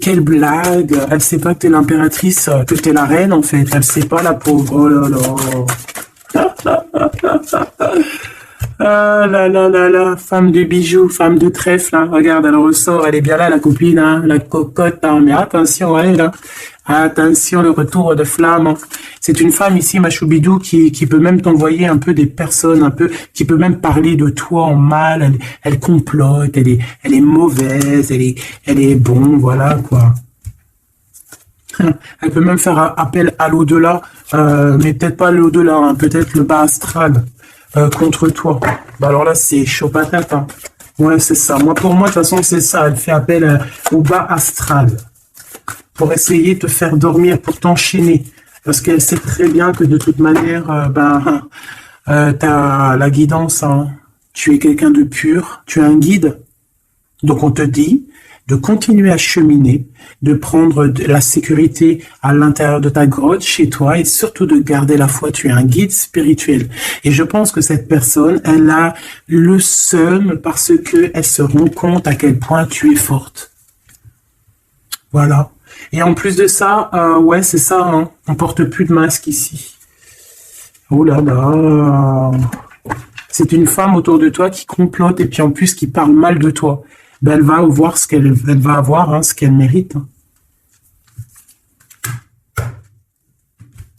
quelle blague. Elle sait pas que t'es l'impératrice, que t'es la reine en fait. Elle sait pas, la pauvre. Oh là là. Ah là là là là, femme de bijoux, femme de trèfle, hein. Regarde, elle ressort, elle est bien là, la copine, hein, la cocotte, hein. Mais attention, elle, hein. Attention, le retour de flamme, hein. C'est une femme ici, ma choubidou, qui peut même t'envoyer un peu des personnes, un peu, qui peut même parler de toi en mal. Elle complote, elle est mauvaise, elle est bon, voilà quoi. Elle peut même faire appel à l'au-delà, mais peut-être pas l'au-delà, hein, peut-être le bas astral contre toi. Bah alors là, c'est chaud patate, hein. Ouais, c'est ça. Moi, pour moi, de toute façon, c'est ça. Elle fait appel au bas astral pour essayer de te faire dormir, pour t'enchaîner. Parce qu'elle sait très bien que de toute manière, t'as la guidance, hein. Tu es quelqu'un de pur, tu es un guide. Donc on te dit de continuer à cheminer, de prendre la sécurité à l'intérieur de ta grotte, chez toi, et surtout de garder la foi. Tu es un guide spirituel. Et je pense que cette personne, elle a le seum parce que elle se rend compte à quel point tu es forte. Voilà. Et en plus de ça, ouais, c'est ça, hein, on porte plus de masque ici. Oh là là. C'est une femme autour de toi qui complote et puis en plus qui parle mal de toi. Ben, elle va voir ce qu'elle va avoir, hein, ce qu'elle mérite. Hein.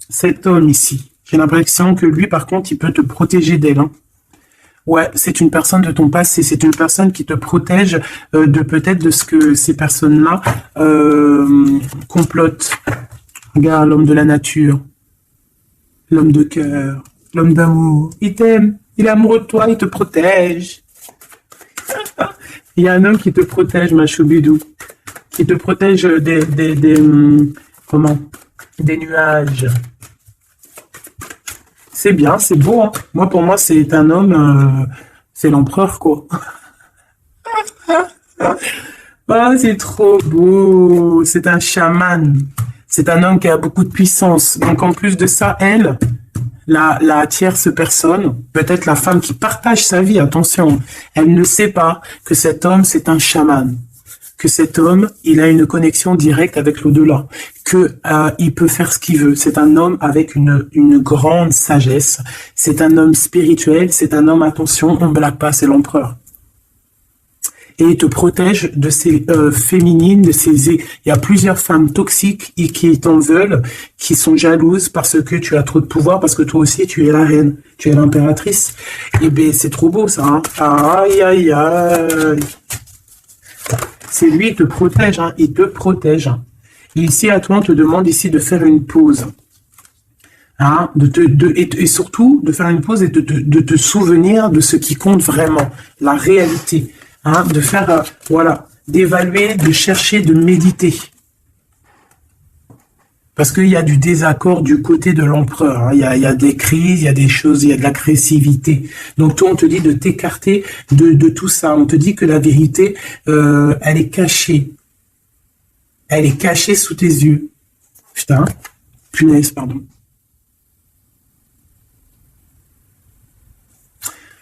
Cet homme ici, j'ai l'impression que lui, par contre, il peut te protéger d'elle. Hein. Ouais, c'est une personne de ton passé, c'est une personne qui te protège de peut-être de ce que ces personnes-là complotent. Regarde, l'homme de la nature, l'homme de cœur, l'homme d'amour. Il t'aime, il est amoureux de toi, il te protège. Il y a un homme qui te protège, ma choubidou, qui te protège comment? Des nuages. C'est bien, c'est beau, hein. Moi, pour moi, c'est un homme, c'est l'empereur, quoi. Ah, c'est trop beau. C'est un chaman. C'est un homme qui a beaucoup de puissance. Donc, en plus de ça, elle, la tierce personne, peut-être la femme qui partage sa vie, attention, elle ne sait pas que cet homme, c'est un chaman. Que cet homme, il a une connexion directe avec l'au-delà, que il peut faire ce qu'il veut. C'est un homme avec une grande sagesse. C'est un homme spirituel. C'est un homme, attention, on ne blague pas, c'est l'empereur. Et il te protège de ces féminines, de ces. Il y a plusieurs femmes toxiques qui t'en veulent, qui sont jalouses parce que tu as trop de pouvoir, parce que toi aussi tu es la reine, tu es l'impératrice. Et ben c'est trop beau ça. Hein. Aïe aïe aïe. C'est lui, il te protège, hein, il te protège. Et ici, à toi, on te demande ici de faire une pause. Hein, et surtout, de faire une pause et de te souvenir de ce qui compte vraiment, la réalité. Hein, de faire, voilà, d'évaluer, de chercher, de méditer. Parce qu'il y a du désaccord du côté de l'empereur. Hein. Il y a des crises, il y a des choses, il y a de l'agressivité. Donc toi, on te dit de t'écarter de tout ça. On te dit que la vérité, elle est cachée. Elle est cachée sous tes yeux. Putain, punaise, pardon.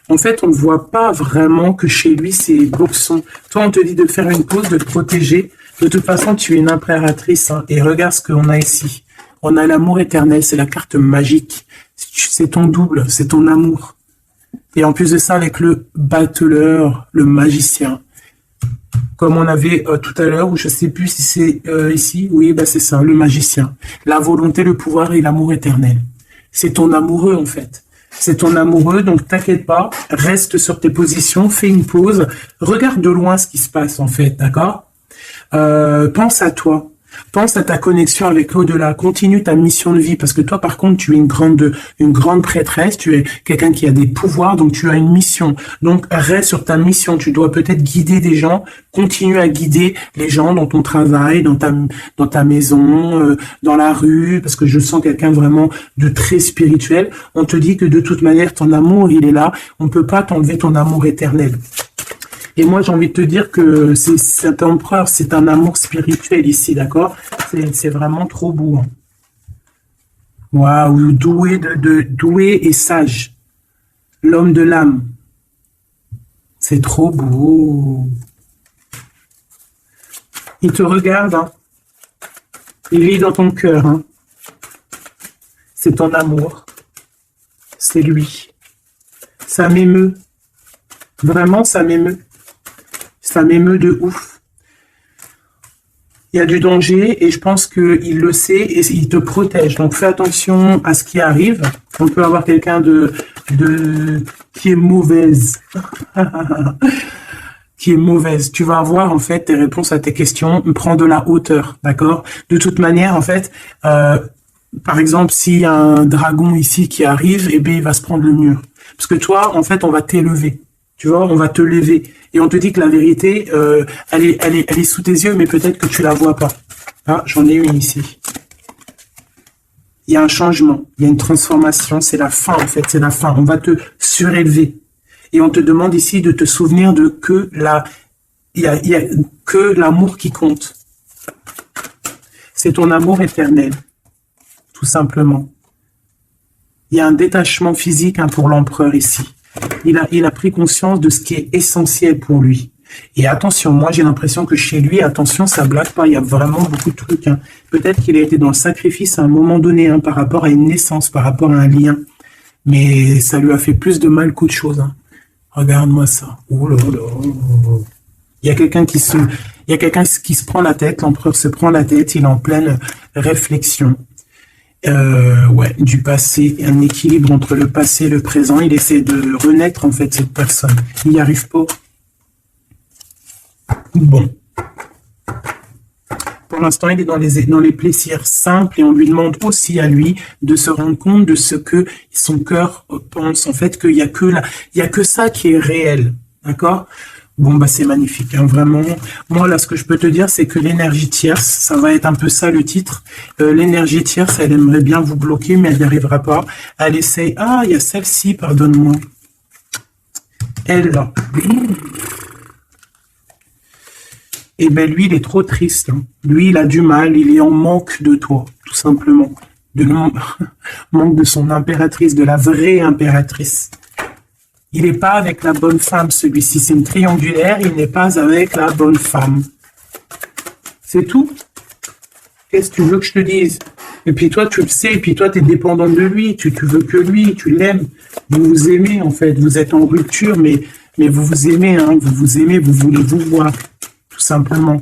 En fait, on ne voit pas vraiment que chez lui, c'est bourson. Toi, on te dit de faire une pause, de te protéger. De toute façon, tu es une impératrice. Hein, et regarde ce qu'on a ici. On a l'amour éternel, c'est la carte magique. C'est ton double, c'est ton amour. Et en plus de ça, avec le battleur, le magicien. Comme on avait tout à l'heure, ou je ne sais plus si c'est ici. Oui, bah c'est ça, le magicien. La volonté, le pouvoir et l'amour éternel. C'est ton amoureux, en fait. C'est ton amoureux, donc t'inquiète pas, reste sur tes positions, fais une pause, regarde de loin ce qui se passe en fait, d'accord? Pense à toi, pense à ta connexion avec l'au-delà, continue ta mission de vie, parce que toi par contre tu es une grande prêtresse, tu es quelqu'un qui a des pouvoirs, donc tu as une mission, donc reste sur ta mission, tu dois peut-être guider des gens, continue à guider les gens dans ton travail, dans ta maison, dans la rue, parce que je sens quelqu'un vraiment de très spirituel. On te dit que de toute manière ton amour il est là, on peut pas t'enlever ton amour éternel. Et moi, j'ai envie de te dire que cet empereur, c'est un amour spirituel ici, d'accord? C'est vraiment trop beau. Hein. Waouh, doué et sage. L'homme de l'âme. C'est trop beau. Il te regarde. Hein. Il vit dans ton cœur. Hein. C'est ton amour. C'est lui. Ça m'émeut. Vraiment, ça m'émeut. Ça m'émeut de ouf. Il y a du danger et je pense qu'il le sait et il te protège. Donc fais attention à ce qui arrive. On peut avoir quelqu'un qui est mauvaise. Qui est mauvaise. Tu vas avoir en fait tes réponses à tes questions. Prends de la hauteur, d'accord? De toute manière, en fait, par exemple, s'il y a un dragon ici qui arrive, eh bien, il va se prendre le mur. Parce que toi, en fait, on va t'élever. Tu vois, on va te lever. Et on te dit que la vérité, elle est sous tes yeux, mais peut-être que tu la vois pas. Ah, j'en ai une ici. Il y a un changement, il y a une transformation, c'est la fin, en fait, c'est la fin. On va te surélever. Et on te demande ici de te souvenir de que il y a que l'amour qui compte. C'est ton amour éternel, tout simplement. Il y a un détachement physique pour l'empereur ici. Il a pris conscience de ce qui est essentiel pour lui. Et attention, moi j'ai l'impression que chez lui, attention, ça blague pas, il y a vraiment beaucoup de trucs. Peut-être qu'il a été dans le sacrifice à un moment donné, par rapport à une naissance, par rapport à un lien. Mais ça lui a fait plus de mal qu'autre chose. Regarde-moi ça. Oh là là. Il y a quelqu'un qui se prend la tête, l'empereur se prend la tête, il est en pleine réflexion. Ouais, du passé, un équilibre entre le passé et le présent. Il essaie de renaître, en fait, cette personne. Il n'y arrive pas. Bon. Pour l'instant, il est dans les plaisirs simples et on lui demande aussi à lui de se rendre compte de ce que son cœur pense. En fait, qu'il y a que ça qui est réel. D'accord? Bon, bah, c'est magnifique, vraiment. Moi, là, ce que je peux te dire, c'est que l'énergie tierce, ça va être un peu ça, le titre. L'énergie tierce, elle aimerait bien vous bloquer, mais elle n'y arrivera pas. Elle essaye. Ah, il y a celle-ci, pardonne-moi. Elle, là. Eh ben, lui, il est trop triste. Lui, il a du mal, il est en manque de toi, tout simplement. Manque de son impératrice, de la vraie impératrice. Il n'est pas avec la bonne femme, celui-ci. C'est une triangulaire, il n'est pas avec la bonne femme. C'est tout. Qu'est-ce que tu veux que je te dise? Et puis toi, tu le sais, et puis toi, tu es dépendant de lui, tu veux que lui, tu l'aimes. Vous vous aimez, en fait. Vous êtes en rupture, mais vous vous aimez, vous vous aimez, vous voulez vous voir, tout simplement.